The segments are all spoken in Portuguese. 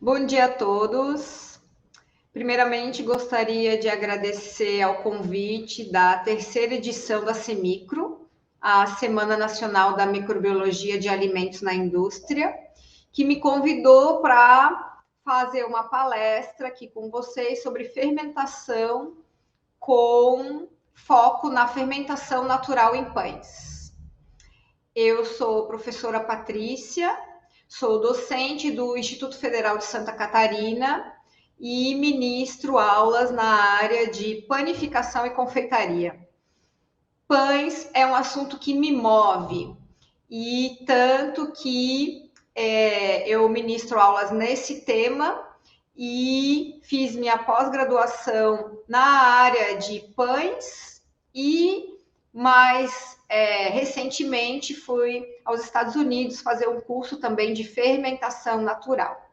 Bom dia a todos. Primeiramente, gostaria de agradecer ao convite da terceira edição da Semicro, a Semana Nacional da Microbiologia de Alimentos na Indústria, que me convidou para fazer uma palestra aqui com vocês sobre fermentação com foco na fermentação natural em pães. Eu sou professora Patrícia, sou docente do Instituto Federal de Santa Catarina e ministro aulas na área de panificação e confeitaria. Pães é um assunto que me move, e tanto que eu ministro aulas nesse tema e fiz minha pós-graduação na área de pães e mais recentemente fui aos Estados Unidos fazer um curso também de fermentação natural.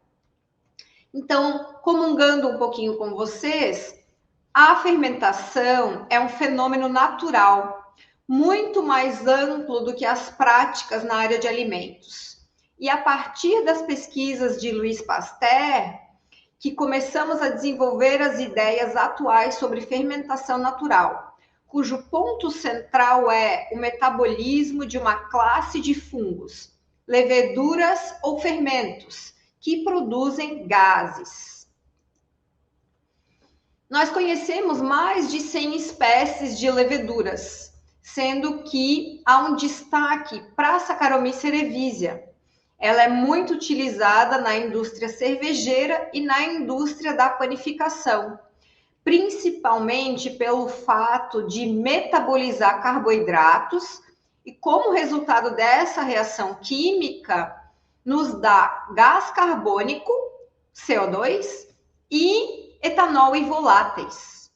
Então, comungando um pouquinho com vocês, a fermentação é um fenômeno natural, muito mais amplo do que as práticas na área de alimentos. E a partir das pesquisas de Louis Pasteur, que começamos a desenvolver as ideias atuais sobre fermentação natural, cujo ponto central é o metabolismo de uma classe de fungos, leveduras ou fermentos, que produzem gases. Nós conhecemos mais de 100 espécies de leveduras, sendo que há um destaque para a Saccharomyces cerevisiae. Ela é muito utilizada na indústria cervejeira e na indústria da panificação, principalmente pelo fato de metabolizar carboidratos e, como resultado dessa reação química, nos dá gás carbônico, CO2, e etanol e voláteis.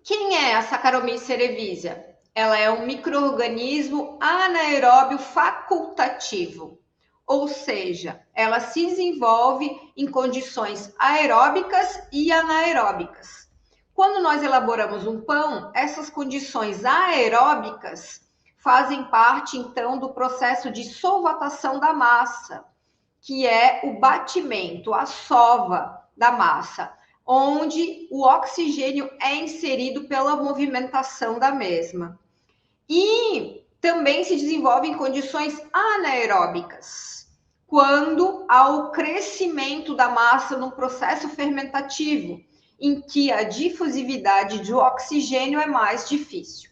Quem é a Saccharomyces cerevisiae? Ela é um micro-organismo anaeróbio facultativo, ou seja, ela se desenvolve em condições aeróbicas e anaeróbicas. Quando nós elaboramos um pão, essas condições aeróbicas fazem parte, então, do processo de solvatação da massa, que é o batimento, a sova da massa, onde o oxigênio é inserido pela movimentação da mesma. E também se desenvolve em condições anaeróbicas, quando há o crescimento da massa no processo fermentativo, em que a difusividade do oxigênio é mais difícil.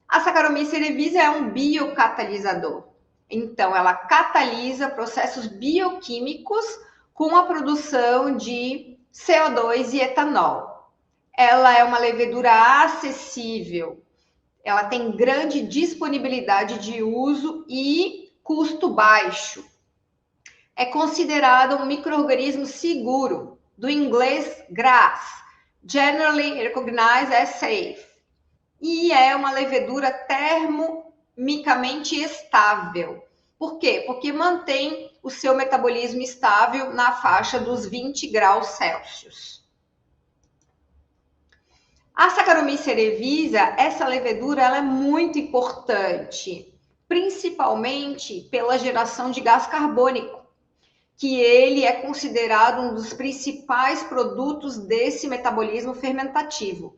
A Saccharomyces cerevisiae é um biocatalisador. Então, ela catalisa processos bioquímicos com a produção de CO2 e etanol. Ela é uma levedura acessível. Ela tem grande disponibilidade de uso e custo baixo. É considerada um micro-organismo seguro, do inglês GRAS, Generally Recognized as Safe, e é uma levedura termicamente estável. Por quê? Porque mantém o seu metabolismo estável na faixa dos 20 graus Celsius. A Saccharomyces cerevisiae, essa levedura, ela é muito importante, principalmente pela geração de gás carbônico, que ele é considerado um dos principais produtos desse metabolismo fermentativo.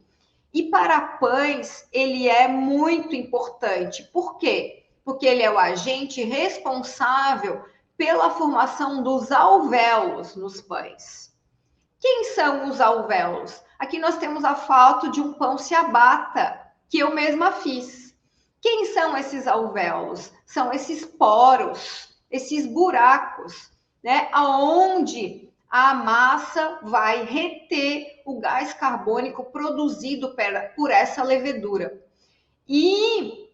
E para pães, ele é muito importante. Por quê? Porque ele é o agente responsável pela formação dos alvéolos nos pães. Quem são os alvéolos? Aqui nós temos a foto de um pão ciabatta, que eu mesma fiz. Quem são esses alvéolos? São esses poros, esses buracos, né? Onde a massa vai reter o gás carbônico produzido por essa levedura. E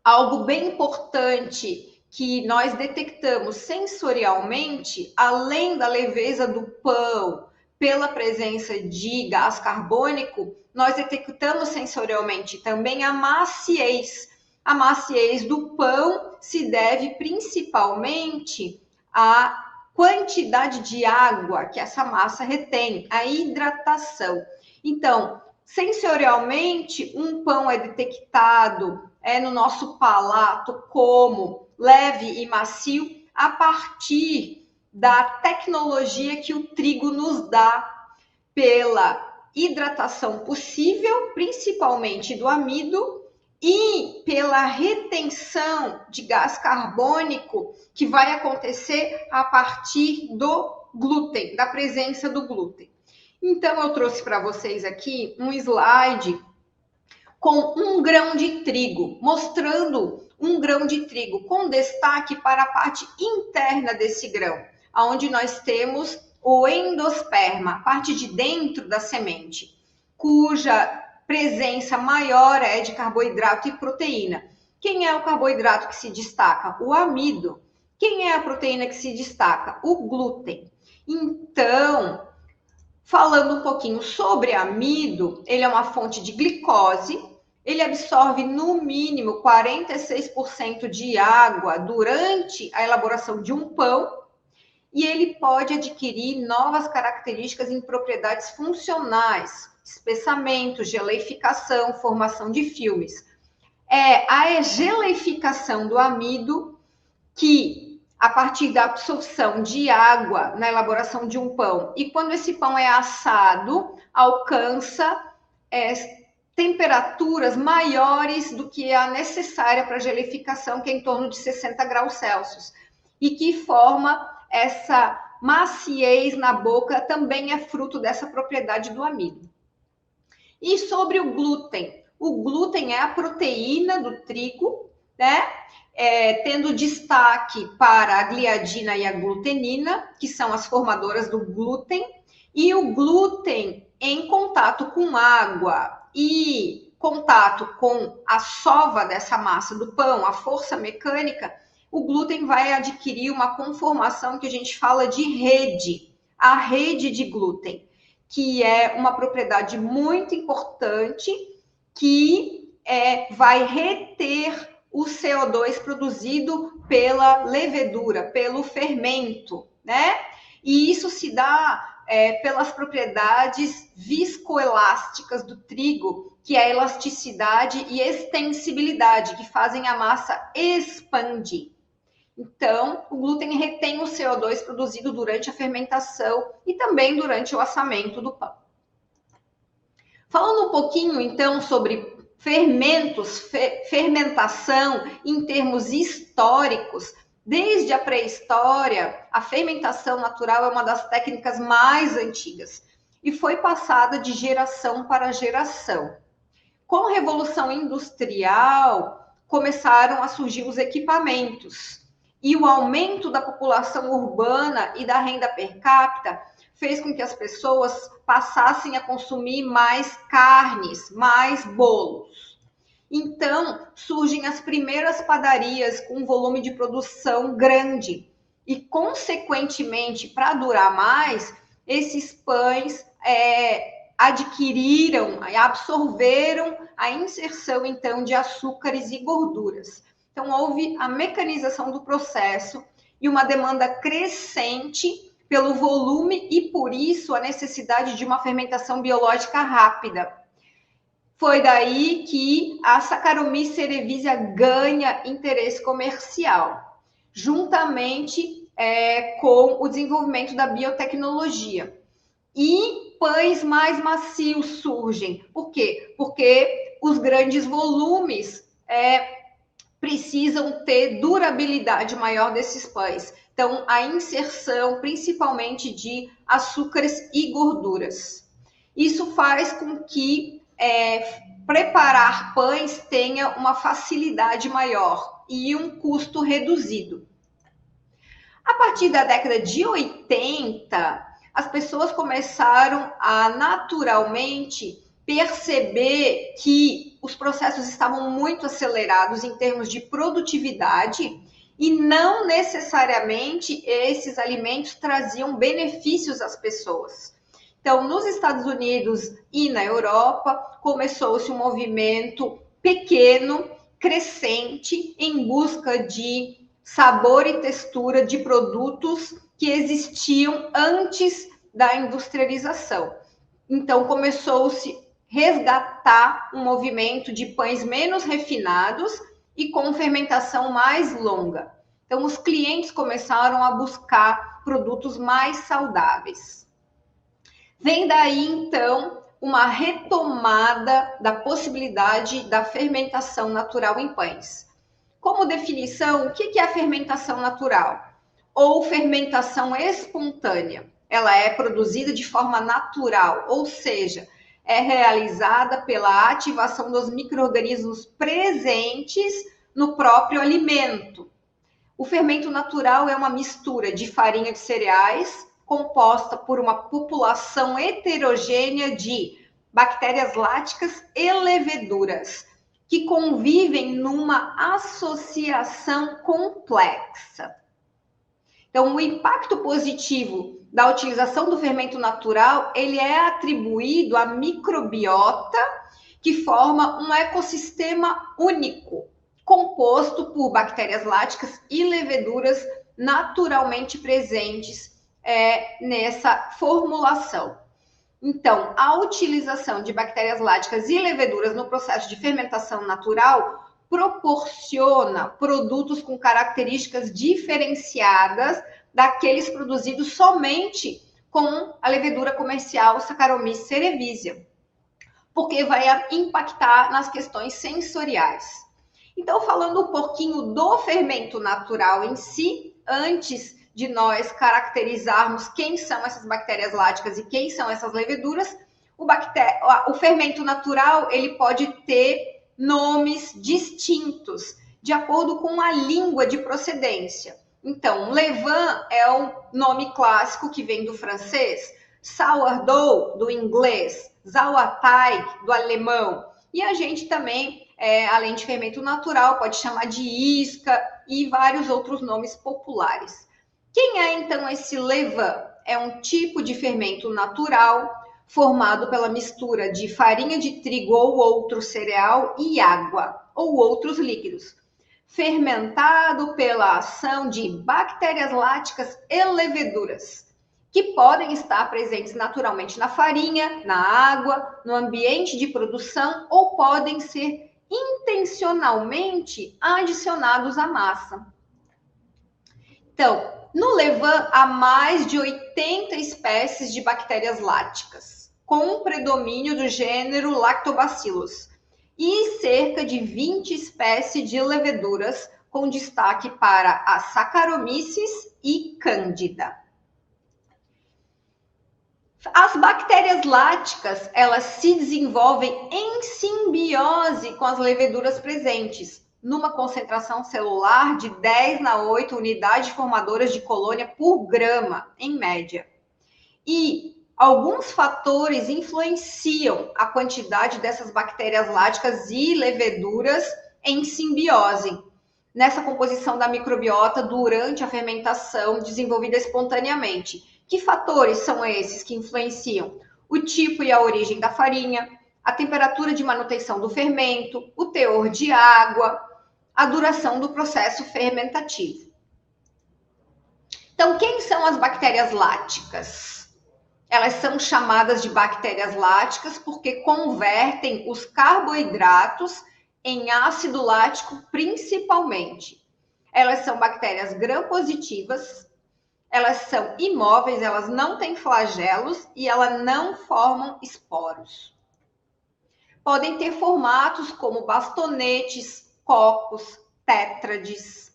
algo bem importante que nós detectamos sensorialmente, além da leveza do pão, pela presença de gás carbônico, nós detectamos sensorialmente também a maciez. A maciez do pão se deve principalmente à quantidade de água que essa massa retém, a hidratação. Então, sensorialmente, um pão é detectado no nosso palato como leve e macio a partir da tecnologia que o trigo nos dá pela hidratação possível, principalmente do amido, e pela retenção de gás carbônico que vai acontecer a partir do glúten, da presença do glúten. Então, eu trouxe para vocês aqui um slide com um grão de trigo, mostrando um grão de trigo com destaque para a parte interna desse grão, onde nós temos o endosperma, a parte de dentro da semente, cuja presença maior é de carboidrato e proteína. Quem é o carboidrato que se destaca? O amido. Quem é a proteína que se destaca? O glúten. Então, falando um pouquinho sobre amido, ele é uma fonte de glicose, ele absorve no mínimo 46% de água durante a elaboração de um pão e ele pode adquirir novas características em propriedades funcionais, espessamento, geleificação, formação de filmes. É a geleificação do amido que, a partir da absorção de água na elaboração de um pão, e quando esse pão é assado, alcança temperaturas maiores do que a necessária para a geleificação, que é em torno de 60 graus Celsius, e que forma essa maciez na boca, também é fruto dessa propriedade do amido. E sobre o glúten é a proteína do trigo, né? Tendo destaque para a gliadina e a glutenina, que são as formadoras do glúten, e o glúten em contato com água e contato com a sova dessa massa do pão, a força mecânica, o glúten vai adquirir uma conformação que a gente fala de rede, a rede de glúten, que é uma propriedade muito importante que vai reter o CO2 produzido pela levedura, pelo fermento, né? E isso se dá pelas propriedades viscoelásticas do trigo, que é a elasticidade e extensibilidade, que fazem a massa expandir. Então, o glúten retém o CO2 produzido durante a fermentação e também durante o assamento do pão. Falando um pouquinho, então, sobre fermentos, fermentação em termos históricos, desde a pré-história, a fermentação natural é uma das técnicas mais antigas e foi passada de geração para geração. Com a Revolução Industrial, começaram a surgir os equipamentos e o aumento da população urbana e da renda per capita fez com que as pessoas passassem a consumir mais carnes, mais bolos. Então, surgem as primeiras padarias com um volume de produção grande e, consequentemente, para durar mais, esses pães adquiriram, absorveram a inserção, então, de açúcares e gorduras. Então, houve a mecanização do processo e uma demanda crescente pelo volume e, por isso, a necessidade de uma fermentação biológica rápida. Foi daí que a Saccharomyces cerevisiae ganha interesse comercial, juntamente com o desenvolvimento da biotecnologia. E pães mais macios surgem. Por quê? Porque os grandes volumes precisam ter durabilidade maior desses pães. Então, a inserção principalmente de açúcares e gorduras. Isso faz com que preparar pães tenha uma facilidade maior e um custo reduzido. A partir da década de 80, as pessoas começaram a naturalmente perceber que os processos estavam muito acelerados em termos de produtividade e não necessariamente esses alimentos traziam benefícios às pessoas. Então, nos Estados Unidos e na Europa, começou-se um movimento pequeno, crescente, em busca de sabor e textura de produtos que existiam antes da industrialização. Então, começou-se a resgatar um movimento de pães menos refinados e com fermentação mais longa. Então, os clientes começaram a buscar produtos mais saudáveis. Vem daí, então, uma retomada da possibilidade da fermentação natural em pães. Como definição, o que é a fermentação natural? Ou fermentação espontânea? Ela é produzida de forma natural, ou seja, é realizada pela ativação dos micro-organismos presentes no próprio alimento. O fermento natural é uma mistura de farinha de cereais composta por uma população heterogênea de bactérias láticas e leveduras, que convivem numa associação complexa. Então, o impacto positivo da utilização do fermento natural, ele é atribuído à microbiota, que forma um ecossistema único, composto por bactérias láticas e leveduras naturalmente presentes nessa formulação. Então, a utilização de bactérias láticas e leveduras no processo de fermentação natural proporciona produtos com características diferenciadas daqueles produzidos somente com a levedura comercial Saccharomyces cerevisiae, porque vai impactar nas questões sensoriais. Então, falando um pouquinho do fermento natural em si, antes de nós caracterizarmos quem são essas bactérias láticas e quem são essas leveduras, o fermento natural ele pode ter nomes distintos, de acordo com a língua de procedência. Então, levain é o nome clássico que vem do francês, sourdough do inglês, sauerteig do alemão. E a gente também, além de fermento natural, pode chamar de isca e vários outros nomes populares. Quem é, então, esse levain? É um tipo de fermento natural formado pela mistura de farinha de trigo ou outro cereal e água ou outros líquidos, fermentado pela ação de bactérias láticas e leveduras, que podem estar presentes naturalmente na farinha, na água, no ambiente de produção ou podem ser intencionalmente adicionados à massa. Então, no levain há mais de 80 espécies de bactérias láticas, com um predomínio do gênero Lactobacillus, e cerca de 20 espécies de leveduras, com destaque para a Saccharomyces e Cândida. As bactérias láticas, elas se desenvolvem em simbiose com as leveduras presentes, numa concentração celular de 10⁸ unidades formadoras de colônia por grama, em média. E alguns fatores influenciam a quantidade dessas bactérias láticas e leveduras em simbiose, nessa composição da microbiota durante a fermentação desenvolvida espontaneamente. Que fatores são esses que influenciam? O tipo e a origem da farinha, a temperatura de manutenção do fermento, o teor de água, a duração do processo fermentativo. Então, quem são as bactérias láticas? Elas são chamadas de bactérias láticas porque convertem os carboidratos em ácido lático principalmente. Elas são bactérias gram-positivas, elas são imóveis, elas não têm flagelos e elas não formam esporos. Podem ter formatos como bastonetes, cocos, tétrades.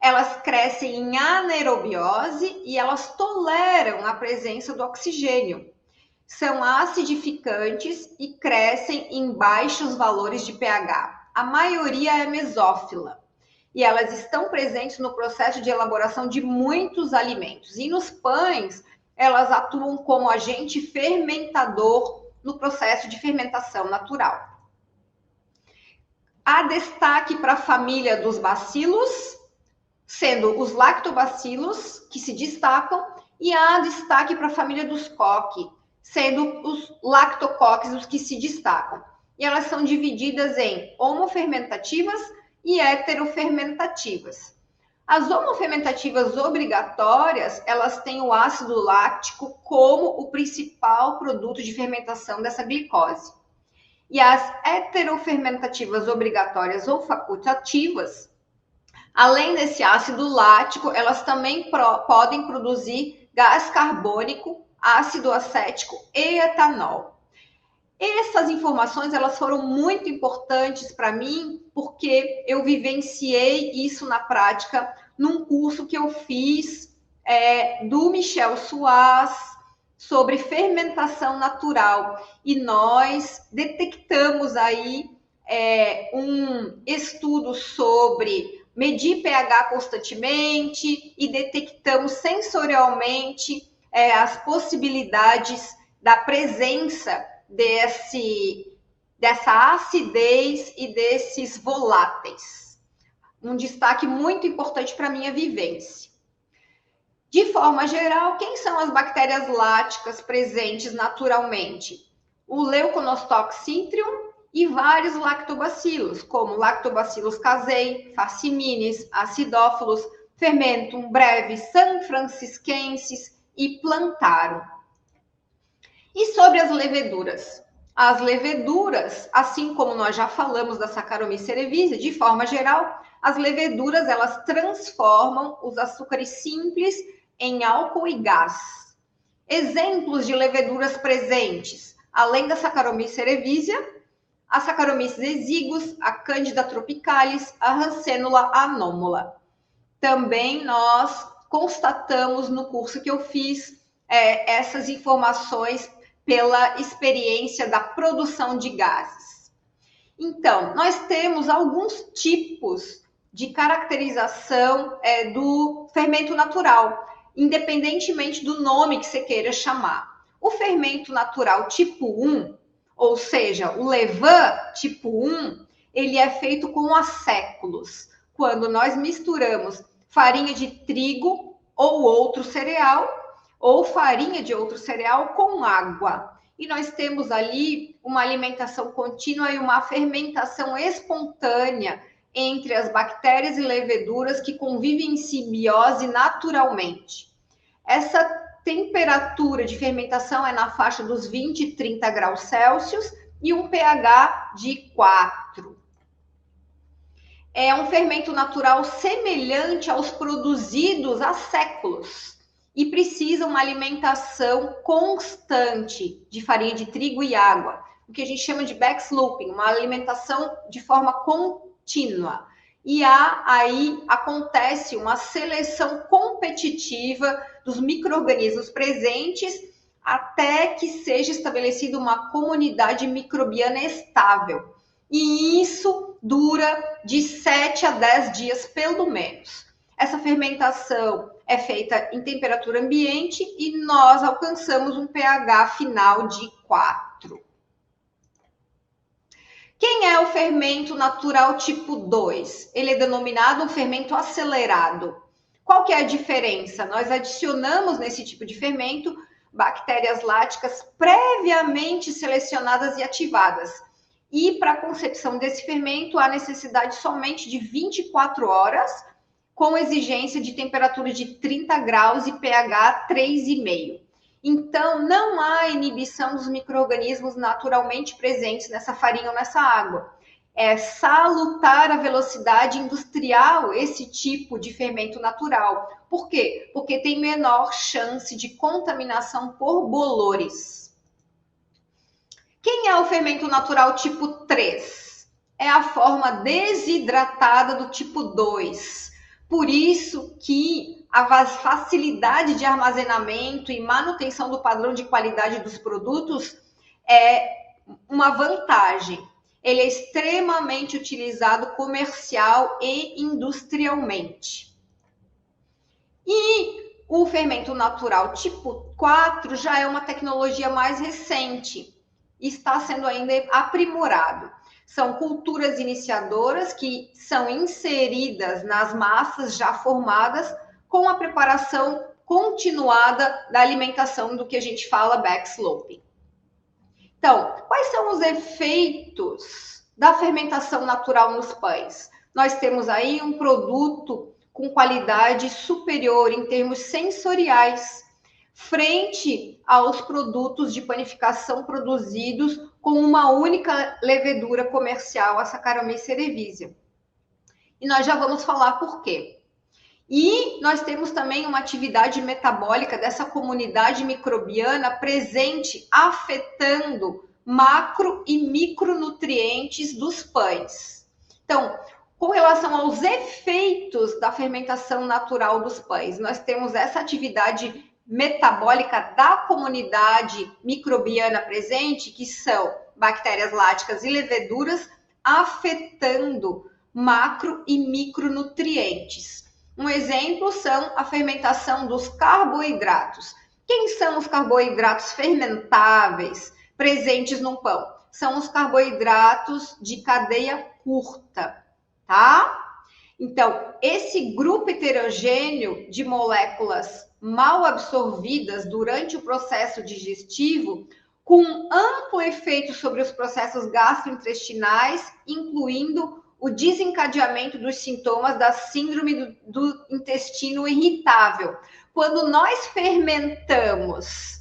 Elas crescem em anaerobiose e elas toleram a presença do oxigênio. São acidificantes e crescem em baixos valores de pH. A maioria é mesófila e elas estão presentes no processo de elaboração de muitos alimentos. E nos pães, elas atuam como agente fermentador no processo de fermentação natural. Há destaque para a família dos bacilos, sendo os lactobacilos que se destacam, e há destaque para a família dos cocci, sendo os lactococcus os que se destacam. E elas são divididas em homofermentativas e heterofermentativas. As homofermentativas obrigatórias, elas têm o ácido láctico como o principal produto de fermentação dessa glicose. E as heterofermentativas obrigatórias ou facultativas Além desse ácido lático, elas também podem produzir gás carbônico, ácido acético e etanol. Essas informações elas foram muito importantes para mim porque eu vivenciei isso na prática num curso que eu fiz do Michel Suaz sobre fermentação natural e nós detectamos aí um estudo sobre medir pH constantemente e detectamos sensorialmente as possibilidades da presença dessa acidez e desses voláteis. Um destaque muito importante para a minha vivência. De forma geral, quem são as bactérias láticas presentes naturalmente? O Leuconostoc citrium e vários lactobacilos, como Lactobacillus casei, Faciminis, Acidófilos, Fermentum brevis, San Franciscensis e Plantarum. E sobre as leveduras? As leveduras, assim como nós já falamos da Saccharomyces cerevisiae, de forma geral, as leveduras elas transformam os açúcares simples em álcool e gás. Exemplos de leveduras presentes, além da Saccharomyces cerevisiae, a Saccharomyces exiguus, a Candida tropicalis, a Rancenula anômala. Também nós constatamos no curso que eu fiz essas informações pela experiência da produção de gases. Então, nós temos alguns tipos de caracterização do fermento natural, independentemente do nome que você queira chamar. O fermento natural tipo 1, ou seja, o levain tipo 1, ele é feito com acéculos. Quando nós misturamos farinha de trigo ou outro cereal, ou farinha de outro cereal com água. E nós temos ali uma alimentação contínua e uma fermentação espontânea entre as bactérias e leveduras que convivem em simbiose naturalmente. Essa temperatura de fermentação é na faixa dos 20 e 30 graus Celsius e um pH de 4. É um fermento natural semelhante aos produzidos há séculos e precisa uma alimentação constante de farinha de trigo e água, o que a gente chama de backsloping, uma alimentação de forma contínua. E aí acontece uma seleção competitiva dos micro-organismos presentes até que seja estabelecida uma comunidade microbiana estável. E isso dura de 7 a 10 dias, pelo menos. Essa fermentação é feita em temperatura ambiente e nós alcançamos um pH final de 4. Quem é o fermento natural tipo 2? Ele é denominado um fermento acelerado. Qual que é a diferença? Nós adicionamos nesse tipo de fermento bactérias láticas previamente selecionadas e ativadas. E para a concepção desse fermento, há necessidade somente de 24 horas, com exigência de temperatura de 30 graus e pH 3,5. Então, não há inibição dos micro-organismos naturalmente presentes nessa farinha ou nessa água. É salutar a velocidade industrial esse tipo de fermento natural. Por quê? Porque tem menor chance de contaminação por bolores. Quem é o fermento natural tipo 3? É a forma desidratada do tipo 2. Por isso que a facilidade de armazenamento e manutenção do padrão de qualidade dos produtos é uma vantagem. Ele é extremamente utilizado comercial e industrialmente. E o fermento natural tipo 4 já é uma tecnologia mais recente. Está sendo ainda aprimorado. São culturas iniciadoras que são inseridas nas massas já formadas com a preparação continuada da alimentação do que a gente fala backsloping. Então, quais são os efeitos da fermentação natural nos pães? Nós temos aí um produto com qualidade superior em termos sensoriais, frente aos produtos de panificação produzidos com uma única levedura comercial, a Saccharomyces cerevisiae. E nós já vamos falar por quê. E nós temos também uma atividade metabólica dessa comunidade microbiana presente, afetando macro e micronutrientes dos pães. Então, com relação aos efeitos da fermentação natural dos pães, nós temos essa atividade metabólica da comunidade microbiana presente, que são bactérias láticas e leveduras, afetando macro e micronutrientes. Um exemplo são a fermentação dos carboidratos. Quem são os carboidratos fermentáveis presentes no pão? São os carboidratos de cadeia curta, tá? Então, esse grupo heterogêneo de moléculas mal absorvidas durante o processo digestivo, com amplo efeito sobre os processos gastrointestinais, incluindo o desencadeamento dos sintomas da síndrome do intestino irritável. Quando nós fermentamos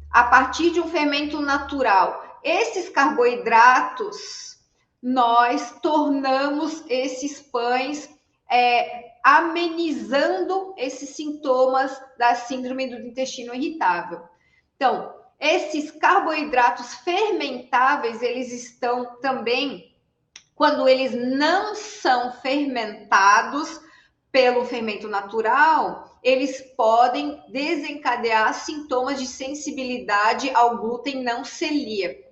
a partir de um fermento natural esses carboidratos, nós tornamos esses pães amenizando esses sintomas da síndrome do intestino irritável. Então, esses carboidratos fermentáveis, eles estão também, quando eles não são fermentados pelo fermento natural, eles podem desencadear sintomas de sensibilidade ao glúten não celíaco.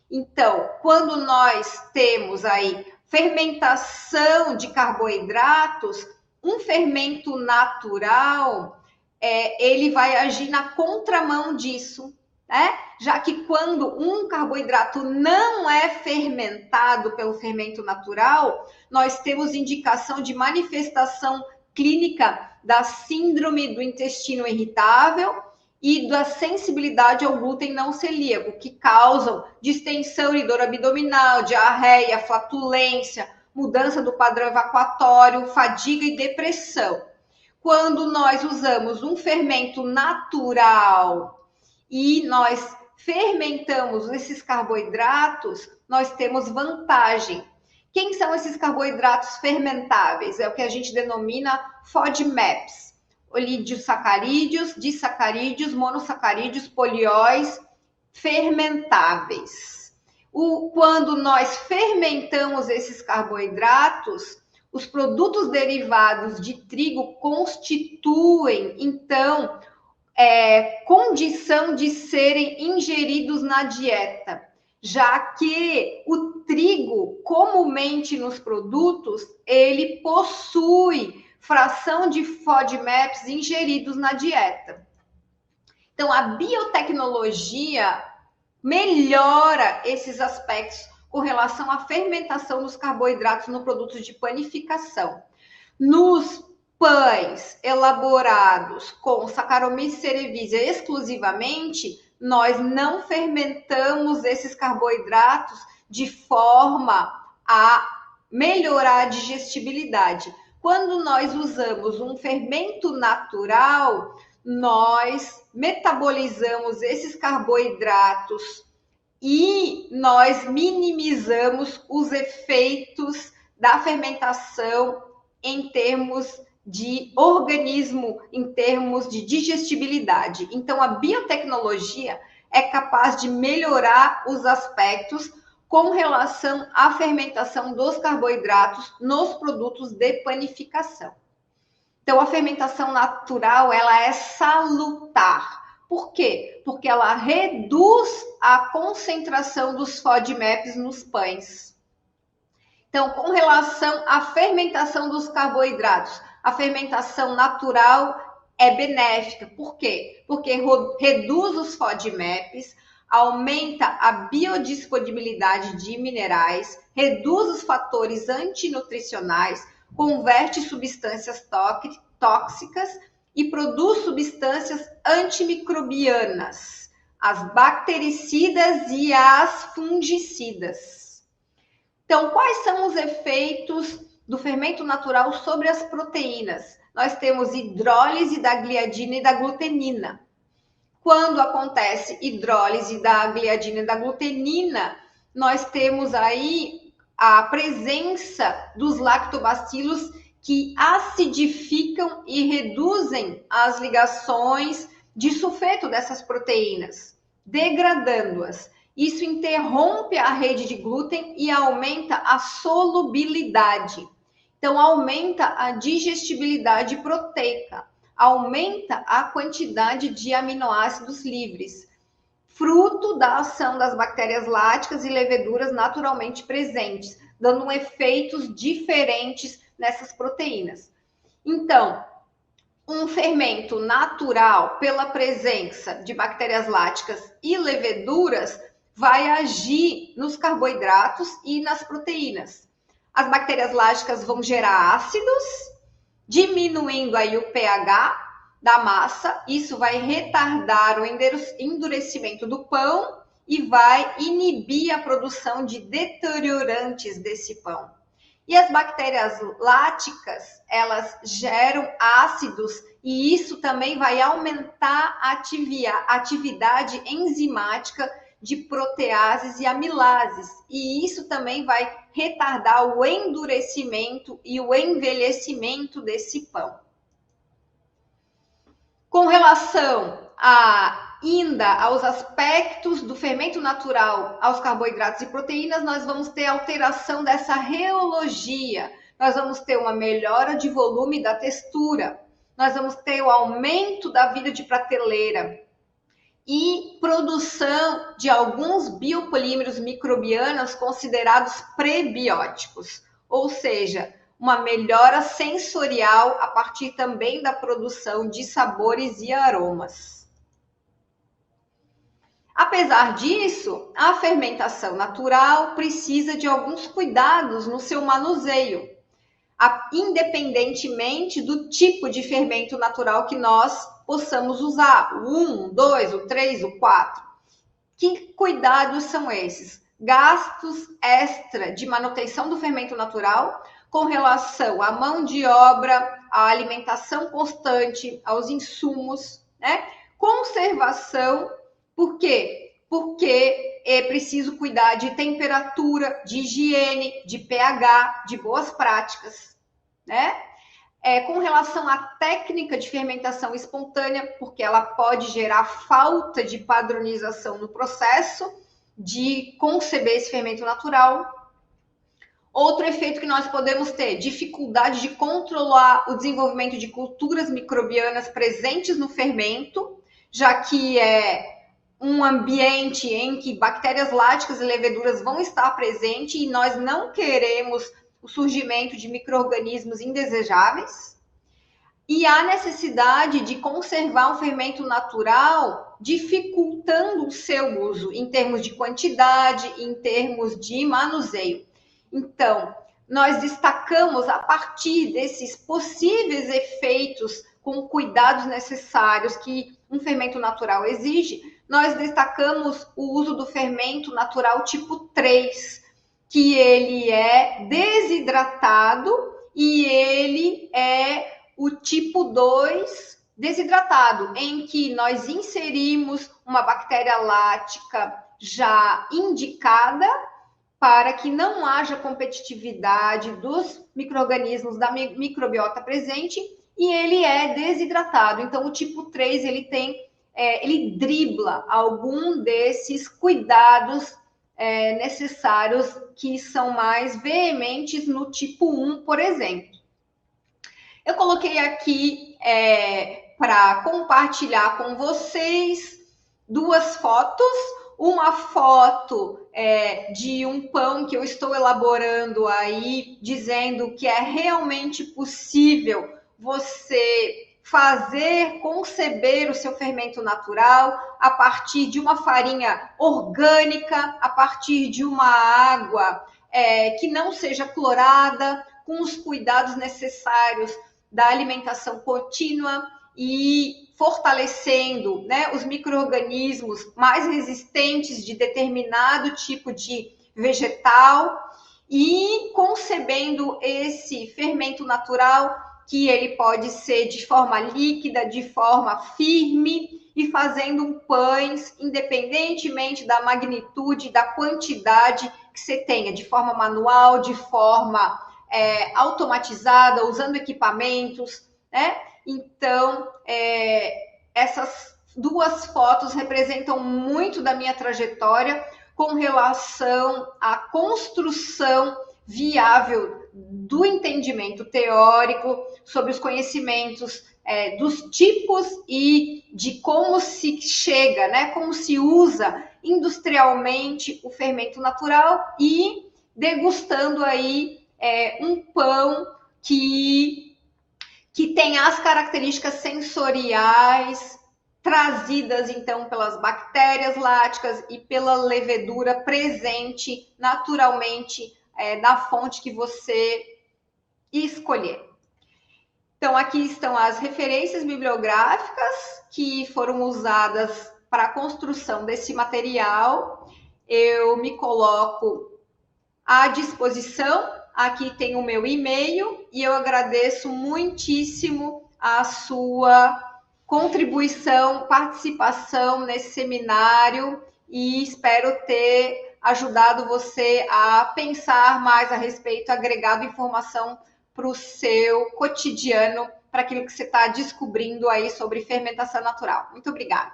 Então, quando nós temos aí fermentação de carboidratos, um fermento natural, ele vai agir na contramão disso, né? Já que quando um carboidrato não é fermentado pelo fermento natural, nós temos indicação de manifestação clínica da síndrome do intestino irritável e da sensibilidade ao glúten não celíaco, que causam distensão e dor abdominal, diarreia, flatulência, mudança do padrão evacuatório, fadiga e depressão. Quando nós usamos um fermento natural e nós fermentamos esses carboidratos, nós temos vantagem. Quem são esses carboidratos fermentáveis? É o que a gente denomina FODMAPs. Oligosacarídeos, disacarídeos, monossacarídeos, polióis fermentáveis. Quando nós fermentamos esses carboidratos, os produtos derivados de trigo constituem, então, condição de serem ingeridos na dieta, já que o trigo, comumente nos produtos, ele possui fração de FODMAPs ingeridos na dieta. Então, a biotecnologia melhora esses aspectos com relação à fermentação dos carboidratos no produto de panificação. Nos pães elaborados com Saccharomyces cerevisiae exclusivamente, nós não fermentamos esses carboidratos de forma a melhorar a digestibilidade. Quando nós usamos um fermento natural, nós metabolizamos esses carboidratos e nós minimizamos os efeitos da fermentação em termos de organismo, em termos de digestibilidade. Então, a biotecnologia é capaz de melhorar os aspectos com relação à fermentação dos carboidratos nos produtos de panificação. Então, a fermentação natural, ela é salutar. Por quê? Porque ela reduz a concentração dos FODMAPs nos pães. Então, com relação à fermentação dos carboidratos, a fermentação natural é benéfica. Por quê? Porque reduz os FODMAPs, aumenta a biodisponibilidade de minerais, reduz os fatores antinutricionais, converte substâncias tóxicas e produz substâncias antimicrobianas, as bactericidas e as fungicidas. Então, quais são os efeitos do fermento natural sobre as proteínas? Nós temos hidrólise da gliadina e da glutenina. Quando acontece hidrólise da gliadina e da glutenina, nós temos aí a presença dos lactobacilos que acidificam e reduzem as ligações de sulfeto dessas proteínas, degradando-as. Isso interrompe a rede de glúten e aumenta a solubilidade. Então, aumenta a digestibilidade proteica, aumenta a quantidade de aminoácidos livres, fruto da ação das bactérias láticas e leveduras naturalmente presentes, dando efeitos diferentes nessas proteínas. Então, um fermento natural, pela presença de bactérias láticas e leveduras, vai agir nos carboidratos e nas proteínas. As bactérias láticas vão gerar ácidos, diminuindo aí o pH da massa, isso vai retardar o endurecimento do pão e vai inibir a produção de deteriorantes desse pão. E as bactérias láticas, elas geram ácidos e isso também vai aumentar a atividade enzimática de proteases e amilases. E isso também vai retardar o endurecimento e o envelhecimento desse pão. Com relação ainda aos aspectos do fermento natural aos carboidratos e proteínas, nós vamos ter alteração dessa reologia, nós vamos ter uma melhora de volume da textura, nós vamos ter o aumento da vida de prateleira e produção de alguns biopolímeros microbianos considerados prebióticos, ou seja, uma melhora sensorial a partir também da produção de sabores e aromas. Apesar disso, a fermentação natural precisa de alguns cuidados no seu manuseio, independentemente do tipo de fermento natural que nós possamos usar, o 1, o 2, o 3, o 4. Que cuidados são esses? Gastos extra de manutenção do fermento natural com relação à mão de obra, à alimentação constante, aos insumos, né? Conservação, por quê? Porque é preciso cuidar de temperatura, de higiene, de pH, de boas práticas, né? Com relação à técnica de fermentação espontânea, porque ela pode gerar falta de padronização no processo de conceber esse fermento natural. Outro efeito que nós podemos ter, dificuldade de controlar o desenvolvimento de culturas microbianas presentes no fermento, já que é um ambiente em que bactérias láticas e leveduras vão estar presentes e nós não queremos o surgimento de micro-organismos indesejáveis. E há necessidade de conservar um fermento natural, dificultando o seu uso em termos de quantidade, em termos de manuseio. Então, nós destacamos a partir desses possíveis efeitos com cuidados necessários que um fermento natural exige, nós destacamos o uso do fermento natural tipo 3, que ele é desidratado e ele é o tipo 2 desidratado, em que nós inserimos uma bactéria lática já indicada para que não haja competitividade dos micro-organismos da microbiota presente e ele é desidratado. Então, o tipo 3, ele dribla algum desses cuidados necessários que são mais veementes no tipo 1, por exemplo. Eu coloquei aqui para compartilhar com vocês duas fotos. Uma foto de um pão que eu estou elaborando aí, dizendo que é realmente possível você conceber o seu fermento natural a partir de uma farinha orgânica, a partir de uma água que não seja clorada, com os cuidados necessários da alimentação contínua e fortalecendo, né, os micro-organismos mais resistentes de determinado tipo de vegetal e concebendo esse fermento natural que ele pode ser de forma líquida, de forma firme e fazendo pães independentemente da magnitude, da quantidade que você tenha de forma manual, de forma automatizada, usando equipamentos, né? Então, essas duas fotos representam muito da minha trajetória com relação à construção viável do entendimento teórico sobre os conhecimentos dos tipos e de como se chega, né, como se usa industrialmente o fermento natural e degustando aí um pão que tem as características sensoriais trazidas, então, pelas bactérias láticas e pela levedura presente naturalmente na fonte que você escolher. Então, aqui estão as referências bibliográficas que foram usadas para a construção desse material. Eu me coloco à disposição. Aqui tem o meu e-mail e eu agradeço muitíssimo a sua contribuição, participação nesse seminário e espero ter ajudado você a pensar mais a respeito, agregado informação para o seu cotidiano, para aquilo que você está descobrindo aí sobre fermentação natural. Muito obrigada.